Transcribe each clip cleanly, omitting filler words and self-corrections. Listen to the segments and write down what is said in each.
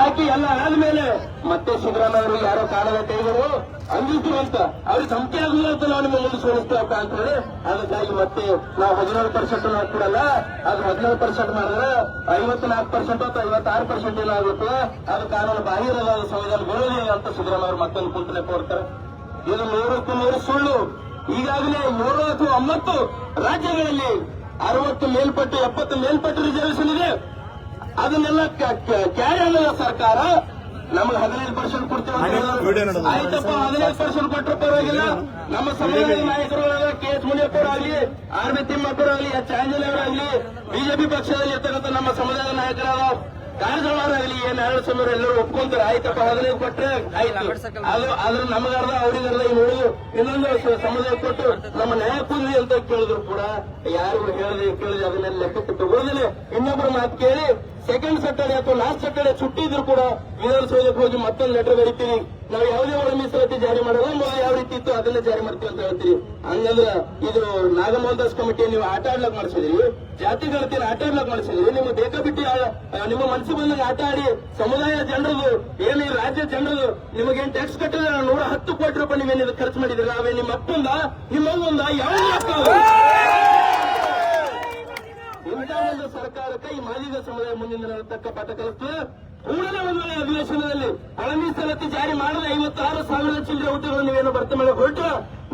ಹಾಕಿ ಎಲ್ಲ ಆದ್ಮೇಲೆ ಮತ್ತೆ ಸಿದ್ದರಾಮಯ್ಯ ಯಾರೋ ಕಾಣದ ಕೈಗಳು ಅಂದಿದ್ರು ಅಂತ ಅವ್ರಿಗೆ ಧಮಕಿ ಆಗಲಿಲ್ಲ ಅಂತ ನಾವು ನಿಮ್ಮ ಮುಂದೆ ಸೋಲಿಸ್ತೇವಪ್ಪ ಅಂತ ಹೇಳಿ ಅದಕ್ಕಾಗಿ ಮತ್ತೆ ನಾವು 17% ನಾವು ಕೊಡಲ್ಲ, ಅದು 17% ಮಾಡಿದ್ರೆ 54% ಅಥವಾ 56% ಏನಾಗುತ್ತೆ, ಅದು ಕಾನೂನು ಬಾಹಿರದ ಸಂವಿಧಾನ ವಿರೋಧಿ ಅಂತ ಸಿದ್ದರಾಮಯ್ಯ ಮತ್ತೊಂದು ಕುಂಟನೆ ಕೊಡ್ತಾರೆ. ಇದು 100ಕ್ಕೂ 100 ಸುಳ್ಳು. ಈಗಾಗಲೇ 7 ಅಥವಾ 9 ರಾಜ್ಯಗಳಲ್ಲಿ 60 ಮೇಲ್ಪಟ್ಟು 70 ಮೇಲ್ಪಟ್ಟು ರಿಸರ್ವೇಶನ್ ಇದೆ. ಅದನ್ನೆಲ್ಲ ಕ್ಯಾರಿ ಆಗಲ್ಲ ಸರ್ಕಾರ. ನಮಗೆ 15% ಕೊಡ್ತೇವೆ, ಆಯ್ತಪ್ಪ 15% ಕೊಟ್ಟರೆ ಪರವಾಗಿಲ್ಲ. ನಮ್ಮ ಸಮುದಾಯದ ನಾಯಕರು KS ಮುನಿಯಪ್ಪರಾಗಲಿ, RB ತಿಮ್ಮಪ್ಪರಾಗಲಿ, H ಆಂಜನೇಯವರಾಗಲಿ, ಬಿಜೆಪಿ ಪಕ್ಷದಲ್ಲಿ ಇರ್ತಕ್ಕಂಥ ನಮ್ಮ ಸಮುದಾಯದ ನಾಯಕರಾದ ಕಾರಜೋಳರಾಗಲಿ, ನಾರಾಯಣಸ್ವಾಮಿ ಎಲ್ಲರೂ ಒಪ್ಕೊಂತಾರೆ. ಆಯ್ತಪ್ಪ 15 ಕೊಟ್ರೆ ಆಯ್ತು, ಆದ್ರೆ ನಮಗಾರ್ದ ಅವ್ರಿಗಾರ್ದ ಉಳಿದು ಇನ್ನೊಂದು ಸಮುದಾಯ ಕೊಟ್ಟು ನಮ್ಮ ನ್ಯಾಯ ಕೂಲಿ ಅಂತ ಕೇಳಿದ್ರು ಕೂಡ ಯಾರು ಕೇಳಿದ್ರೆ ಅದನ್ನೆಲ್ಲ ಲೆಕ್ಕಕ್ಕೆ ತಗೊಳ್ಳೋದಿಲ್ಲ. ಇನ್ನೊಬ್ಬರ ಮಾತು ಕೇಳಿ ಸೆಕೆಂಡ್ ಸ್ಯಾಟರ್ಡೆ ಅಥವಾ ಲಾಸ್ಟ್ ಸ್ಯಾಟರ್ಡೆ ಸುಟ್ಟಿ ಇದ್ರು ಕೂಡ ವಿಧಾನಸೌಧಕ್ಕೆ ಹೋಗಿ ಮತ್ತೊಂದು ಲೆಟರ್ ಬರೀತೀವಿ, ನಾವು ಯಾವುದೇ ಒಳ ಮೀಸಲಾತಿ ಜಾರಿ ಮಾಡಲ್ಲ, ಮೊದಲು ಯಾವ ರೀತಿ ಇತ್ತು ಅದನ್ನೇ ಜಾರಿ ಮಾಡ್ತೀವಿ ಅಂತ ಹೇಳ್ತೀವಿ. ಹಂಗಂದ್ರ ಇದು ನಾಗಮೋಹನ್ ದಾಸ್ ಕಮಿಟಿ ನೀವು ಆಟ ಆಡ್ಲಾಕ್ ಮಾಡಿಸಿದ್ರಿ, ಜಾತಿ ಗಣತಿಯನ್ನು ಆಟ ಆಡ್ಲಾಕ್ ಮಾಡಿಸಿದ್ರಿ, ನಿಮ್ಮ ಬೇಕಾ ಬಿಟ್ಟು ನಿಮ್ಮ ಮನಸ್ಸು ಬಂದಾಗ ಆಟ ಆಡಿ ಸಮುದಾಯ ಜನರದು ಏನು ಈ ರಾಜ್ಯ ಜನರದು ನಿಮಗೇನು ಟ್ಯಾಕ್ಸ್ ಕಟ್ಟಿದ್ರೆ 110 ಕೋಟಿ ರೂಪಾಯಿ ನೀವೇನು ಖರ್ಚು ಮಾಡಿದಿಲ್ಲ, ಅವೇ ನಿಮ್ಮ ಅಪ್ಪಂದ ನಿಮ್ಮಂದ ಯಾವ ಒಂದು ಸರ್ಕಾರಕ್ಕೆ ಈ ಮಾದಿಗ ಸಮುದಾಯ ಮುಂದಿನ ತಕ್ಕ ಪಾಠ ಕಲಿಸ್ತದೆ. ಕೂಡಲೇ ಒಂದು ವೇಳೆ ಅಧಿವೇಶನದಲ್ಲಿ ಒಳ ಮೀಸಲಾತಿ ಜಾರಿ ಮಾಡದೆ 56,000 ಚಿಲ್ಲರೆ ಹುದ್ದೆಗಳು ನೀವೇನು ಭರ್ತಿ ಮಾಡಕ್ಕೆ ಹೊರಟು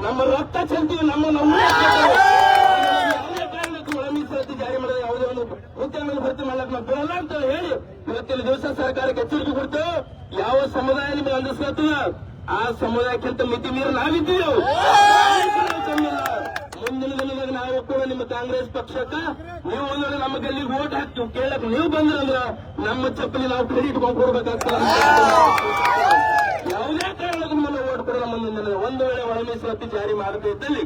ನಮ್ಮ ರಕ್ತ ಚೆಲ್ತೀವಿ, ನಮ್ಮ ಯಾವುದೇ ಕಾರಣಕ್ಕೂ ಒಳ ಮೀಸಲಾತಿ ಜಾರಿ ಮಾಡದೆ ಯಾವುದೇ ಒಂದು ಹುದ್ದೆಗಳನ್ನು ಭರ್ತಿ ಮಾಡಕ್ ನಾವು ಬಿಡಲ್ಲ ಅಂತ ಹೇಳಿ ಇವತ್ತಿನ ದಿವಸ ಸರ್ಕಾರಕ್ಕೆ ಎಚ್ಚರಿಕೆ ಕೊಡ್ತೇವೆ. ಯಾವ ಸಮುದಾಯ ನಿಮಗೆ ಅಂದಿಸ್ಕೊಳ್ತದ ಆ ಸಮುದಾಯಕ್ಕಿಂತ ಮಿತಿ ಮೀರಿ ನಾವಿದ್ದೀವಿ. ಮುಂದಿನ ದಿನದಾಗ ನಾವು ಕೂಡ ನಿಮ್ಮ ಕಾಂಗ್ರೆಸ್ ಪಕ್ಷಕ್ಕ ನೀವು ಒಂದು ನಮ್ಮ ಗಲ್ಲಿಗೆ ಓಟ್ ಹಾಕ್ತೀವಿ, ಕೇಳಕ್ ನೀವು ಬಂದ್ರಂದ್ರ ನಮ್ಮ ಚಪ್ಪಲಿ ನಾವು ಕೈ ಇಟ್ಕೊಂಡು ಕೊಡ್ಬೇಕಾಗ್ತದೆ. ಯಾವುದೇ ಕಾರಣಕ್ಕೂ ನಮ್ಮನ್ನು ಓಟ್ ಕೊಡಲ್ಲ. ಮುಂದಿನ ದಿನ ಒಂದು ವೇಳೆ ಒಳ ಮೀಸಲಾತಿ ಜಾರಿ ಮಾಡದೇ ಇದ್ದಲ್ಲಿ,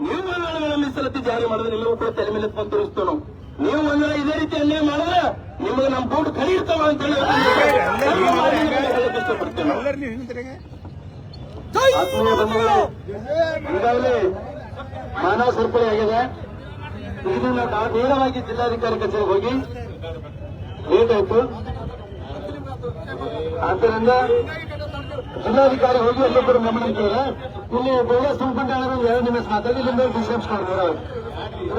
ನೀವು ಒಂದು ವೇಳೆ ಒಳ ಮೀಸಲಾತಿ ಜಾರಿ ಮಾಡಿದ್ರೆ ನಿಮಗೂ ಕೂಡ ತಲೆ ಮೇಲೆ ಎತ್ಕೊಂಡು ತೋರಿಸ್ತೇವೆ ನಾವು. ನೀವು ಒಂದು ವೇಳೆ ಇದೇ ರೀತಿ ಅನ್ಯಾಯ ಮಾಡಿದ್ರೆ ನಿಮಗೆ ನಮ್ಮ ಬೋಟ್ ಕೈ ಇರ್ತಾವ ಅಂತ ಹೇಳಿ ಇಷ್ಟಪಡ್ತೇವೆ. ಆತ್ಮೀಯ ಬಂಧುಗಳೇ, ಈಗಾಗಲೇ ಮಾನವ ಸರಪಳಿ ಆಗಿದೆ. ಇದನ್ನ ನಾವು ನೇರವಾಗಿ ಜಿಲ್ಲಾಧಿಕಾರಿ ಕಚೇರಿಗೆ ಹೋಗಿ ಲೇಟ್ ಆಯ್ತು. ಆದ್ದರಿಂದ ಜಿಲ್ಲಾಧಿಕಾರಿ ಹೋಗಿ ಎಲ್ಲೊಬ್ಬರು ಗಮನ ಕೇಳಿದ್ರೆ ಇಲ್ಲಿ ಬೇಗ ಸುಮ್ಕೊಂಡ 2 ನಿಮಿಷ ಮಾತಾಡಿ ಇಲ್ಲಿಂದ ವಿಷಯಿಸ್ಕೊಂಡ್ರು.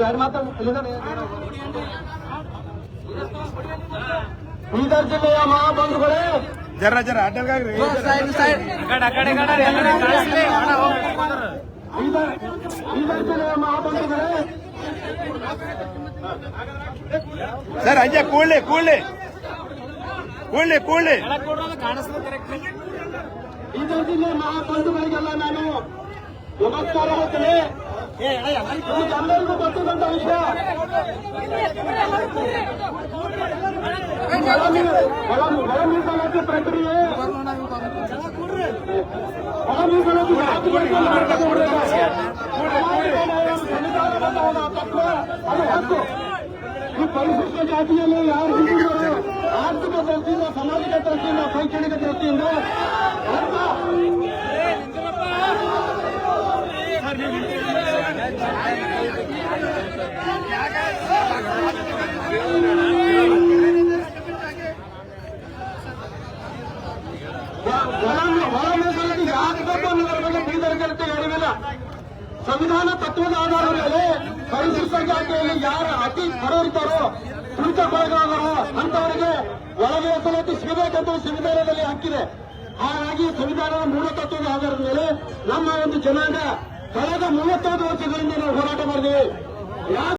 ಯಾರು ಮಾತಾಡ ಬೀದರ್ ಜಿಲ್ಲೆಯ ಮಹಾಬಂಧುಗಳೇ, ಜರ ಅಡ್ಡಗಾಗ್ರಿ ಬೀದರ್ ಜಿಲ್ಲೆಯ ಮಹಾಬಂಧುಗಳೇ, ಸರ್ ಅಜ್ಜ ಕೂಡ್ಲಿ ಬೀದರ್ ಜಿಲ್ಲೆಯ ಮಹಾಬಂಧುಗಳಿಗೆಲ್ಲ ನಾನು ನಮಸ್ಕಾರ ಹೇಳ್ತೇನೆ. ಎಲ್ಲರಿಗೂ ಗೊತ್ತಿದ್ದಂತ ವಿಷಯ, ಒಳ ಮೀಸಲಾತಿ ಪ್ರಕ್ರಿಯೆ ಅದು ಹಕ್ಕು. ಈ ಪರಿಶಿಷ್ಟ ಜಾತಿಯಲ್ಲಿ ಯಾರು ಹಿಂದುಳಿದವರು ಆರ್ಥಿಕ ದೃಷ್ಟಿಯಿಂದ, ಸಾಮಾಜಿಕ ದೃಷ್ಟಿಯಿಂದ, ಶೈಕ್ಷಣಿಕ ದೃಷ್ಟಿಯಿಂದ ಹೊರ ಮೀಸಲಾತಿ ಯಾಕಬೇಕು ಅನ್ನೋದ್ರ ಬಗ್ಗೆ ಬೀದರ್ ಜನತೆ ಅರಿವಿಲ್ಲ. ಸಂವಿಧಾನ ತತ್ವದ ಆಧಾರದ ಮೇಲೆ ಪರಿಶಿಷ್ಟ ಜಾತಿಯಲ್ಲಿ ಯಾರು ಅತಿ ಬಡವರಿದ್ದಾರೋ, ತುಳಿತಕ್ಕೊಳಗಾದರೋ ಅಂತವರಿಗೆ ಒಳ ಮೀಸಲಾತಿ ಸಿಗಬೇಕೆಂದು ಸಂವಿಧಾನದಲ್ಲಿ ಹಕ್ಕಿದೆ. ಹಾಗಾಗಿ ಸಂವಿಧಾನದ ಮೂಲತತ್ವದ ಆಧಾರದ ಮೇಲೆ ನಮ್ಮ ಒಂದು ಜನಾಂಗ ಕಳೆದ 35 ವರ್ಷಗಳಿಂದ ನಾವು ಹೋರಾಟ ಮಾಡಿದ್ದೇವೆ.